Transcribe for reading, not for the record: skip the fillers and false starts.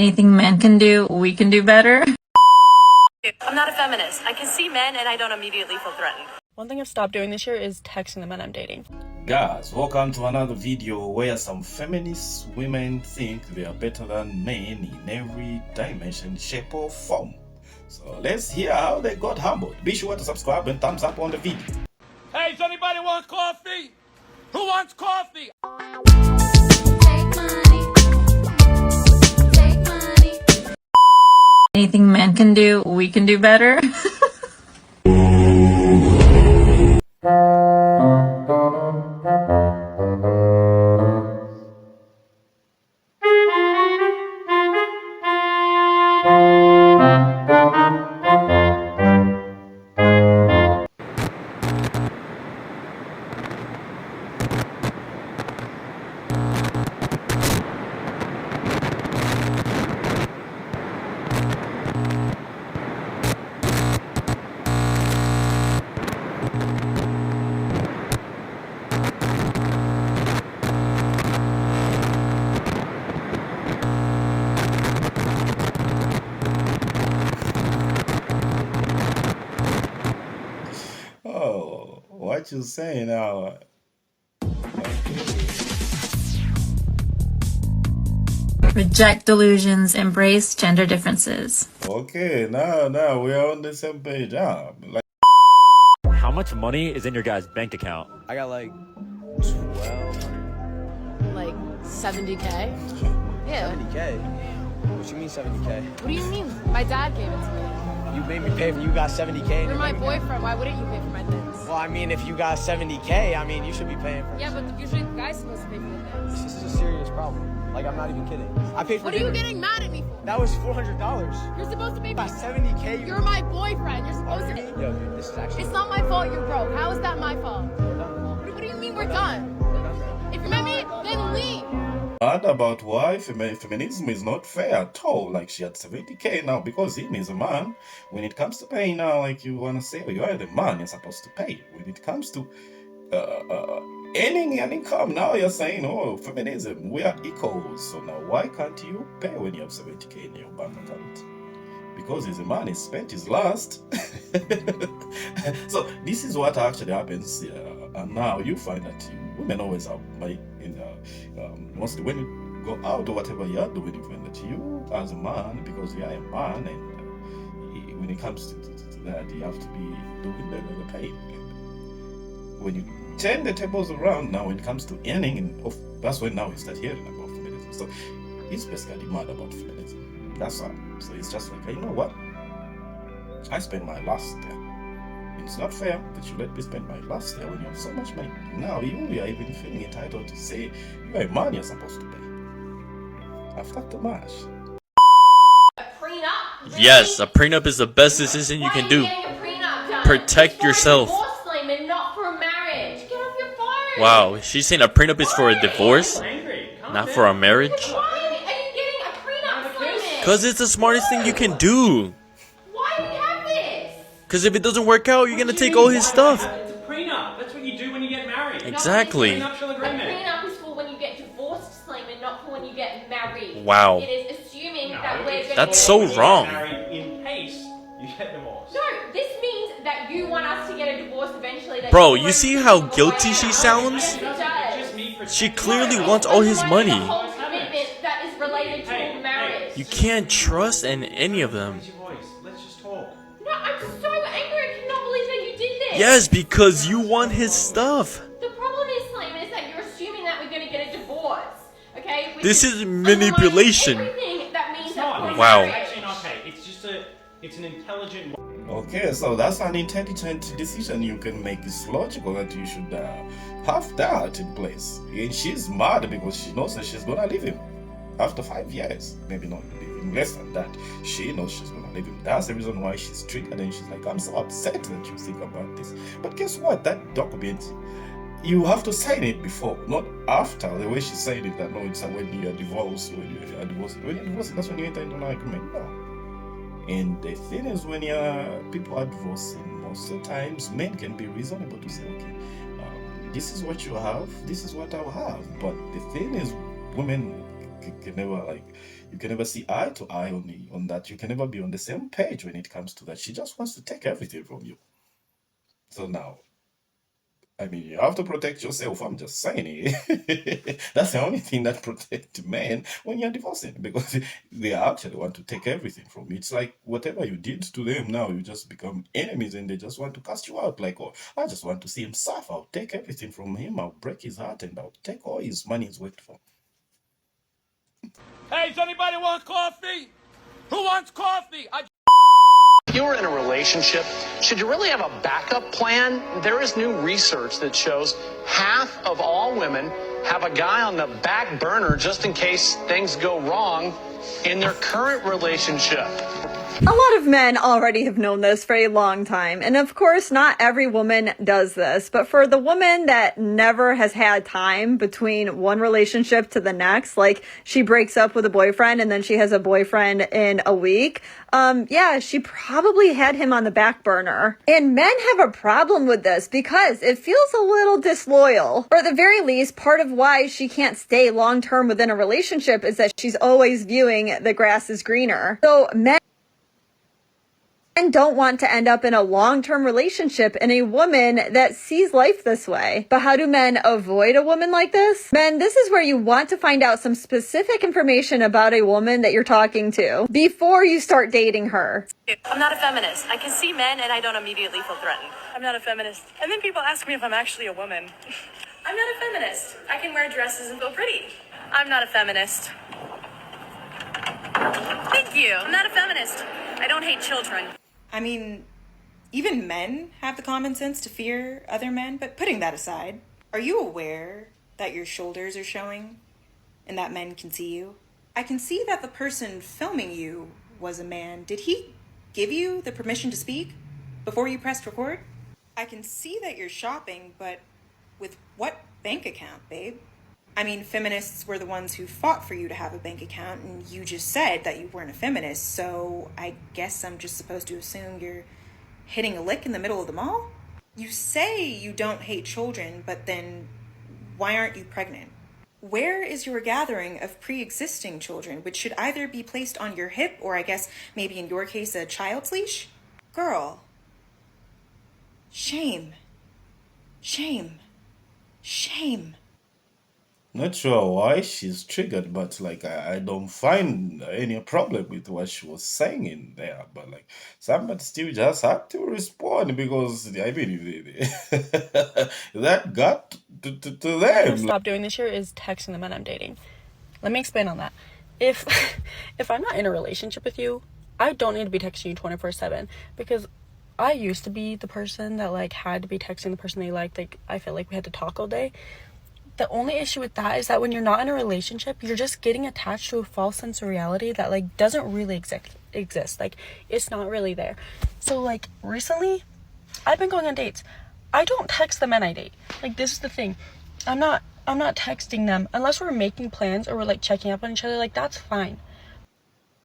Anything men can do, we can do better. I'm not a feminist. I can see men and I don't immediately feel threatened. One thing I've stopped doing this year is texting the men I'm dating. Guys, welcome to another video where some feminist women think they are better than men in every dimension, shape or form. So let's hear how they got humbled. Be sure to subscribe and thumbs up on the video. Hey, does anybody want coffee? Who wants coffee? Anything men can do, we can do better. Oh, what you saying now? Reject delusions, embrace gender differences. Okay, now we are on the same page. How much money is in your guys' bank account? I got like 12. Like 70K? Yeah. 70K? What you mean 70K? What do you mean? My dad gave it to me. You made me pay for, you got 70K? You're my boyfriend. Why wouldn't you pay for my things? Well, I mean, if you got 70K, I mean, you should be paying for it. Yeah, but usually the guy's supposed to pay for the things. This is a serious problem. Like, I'm not even kidding. I paid for What are you dinner. getting mad at me for? That was $400. You're supposed to pay You for got 70K? You're my boyfriend. You're supposed to. Yo, dude, this is actually... It's not my fault you're broke. How is that my fault? What do you mean we're done? If you're mad at me, then leave. And about why feminism is not fair at all. Like, she had 70K now because him is a man. When it comes to paying now, like, you want to say, oh, you are the man, you're supposed to pay. When it comes to earning an income, now you're saying, oh, feminism, we are equals. So now why can't you pay when you have 70K in your bank account? Because he's a man, he spent his last. So this is what actually happens. And now you find that women always have money mostly when you go out or whatever you are doing, you find that you as a man, because you are a man, and when it comes to that, you have to be doing the pay. When you turn the tables around now, when it comes to earning, and that's when now you start hearing about feminism. So he's basically mad about feminism. That's all. So it's just like, you know what? I spent my last there. It's not fair that you let me spend my last year when you have so much money. Now you are even feeling entitled to say you are a man you're supposed to pay. After the match. A prenup? Really? Yes, a prenup is the best decision you Why can are do. getting a prenup done? Protect It's for yourself. A divorce claim and not for a marriage. Get off your phone. Wow, she's saying a prenup is for a divorce, not for a marriage? Why are you getting a prenup claim? Because it's the smartest thing you can do. Why do we have this? Because if it doesn't work out, you're gonna take all his stuff. It's a prenup. That's what you do when you get married. Exactly. Prenuptial A agreement. prenup is for when you get divorced claim and not for when you get married. Wow. It is assuming that we're going That's to so Get wrong. married in case you get divorced. No, this means that you want us to get a divorce eventually. That Bro, you you see how guilty she sounds? Yes, it does. Just me for She clearly wants all his money. The whole commitment that is related to Hey, marriage. You can't trust in any of them. Raise your voice. Let's just talk. No, I'm so angry. I cannot believe that you did this. Yes, because you want his stuff. The problem is, Slayman, is that you're assuming that we're going to get a divorce. Okay? Which This is manipulation. Everything that means It's that not. we're Wow. It's married. actually not okay. It's just it's an intelligent. Okay, so that's an intelligent decision you can make. It's logical that you should have that in place. And she's mad because she knows that she's gonna leave him after 5 years. Maybe not even less than that. She knows she's gonna leave him. That's the reason why she's triggered and she's like, I'm so upset that you think about this. But guess what? That document, you have to sign it before, not after. The way she said it, that no, it's when you're divorced, when you're divorced, that's when you enter into an agreement. No. And the thing is, when people are divorcing, most of the times men can be reasonable to say, okay, this is what you have, this is what I'll have. But the thing is, women can never like You can never see eye to eye on that. You can never be on the same page when it comes to that. She just wants to take everything from you. So now, I mean, you have to protect yourself. I'm just saying it. That's the only thing that protects men when you're divorcing, because they actually want to take everything from you. It's like whatever you did to them, now you just become enemies and they just want to cast you out. Like, oh, I just want to see him suffer. I'll take everything from him. I'll break his heart and I'll take all his money he's worked for. Hey, does anybody want coffee? Who wants coffee? If you're in a relationship, should you really have a backup plan? There is new research that shows half of all women have a guy on the back burner just in case things go wrong in their current relationship. A lot of men already have known this for a long time, and of course not every woman does this, but for the woman that never has had time between one relationship to the next, like she breaks up with a boyfriend and then she has a boyfriend in a week, yeah, she probably had him on the back burner. And men have a problem with this because it feels a little disloyal, or at the very least, part of why she can't stay long-term within a relationship is that she's always viewing the grass is greener. So men don't want to end up in a long-term relationship in a woman that sees life this way. But how do men avoid a woman like this? Men, this is where you want to find out some specific information about a woman that you're talking to before you start dating her. I'm not a feminist. I can see men and I don't immediately feel threatened. I'm not a feminist. And then people ask me if I'm actually a woman. I'm not a feminist. I can wear dresses and feel pretty. I'm not a feminist. Thank you. I'm not a feminist. I don't hate children. I mean, even men have the common sense to fear other men, but putting that aside, are you aware that your shoulders are showing and that men can see you? I can see that the person filming you was a man. Did he give you the permission to speak before you pressed record? I can see that you're shopping, but with what bank account, babe? I mean, feminists were the ones who fought for you to have a bank account, and you just said that you weren't a feminist, so I guess I'm just supposed to assume you're hitting a lick in the middle of the mall? You say you don't hate children, but then why aren't you pregnant? Where is your gathering of pre-existing children, which should either be placed on your hip, or I guess maybe in your case a child's leash? Girl. Shame. Shame. Shame. Not sure why she's triggered, but like I don't find any problem with what she was saying in there. But like somebody still just had to respond because I mean that got to What I'm gonna them. stop doing this year is texting the men I'm dating. Let me explain on that. If I'm not in a relationship with you, I don't need to be texting you 24/7, because I used to be the person that like had to be texting the person they liked. Like I felt like we had to talk all day. The only issue with that is that when you're not in a relationship, you're just getting attached to a false sense of reality that like doesn't really exist. Like it's not really there. So like recently, I've been going on dates. I don't text the men I date. Like this is the thing. I'm not texting them unless we're making plans or we're like checking up on each other. Like that's fine.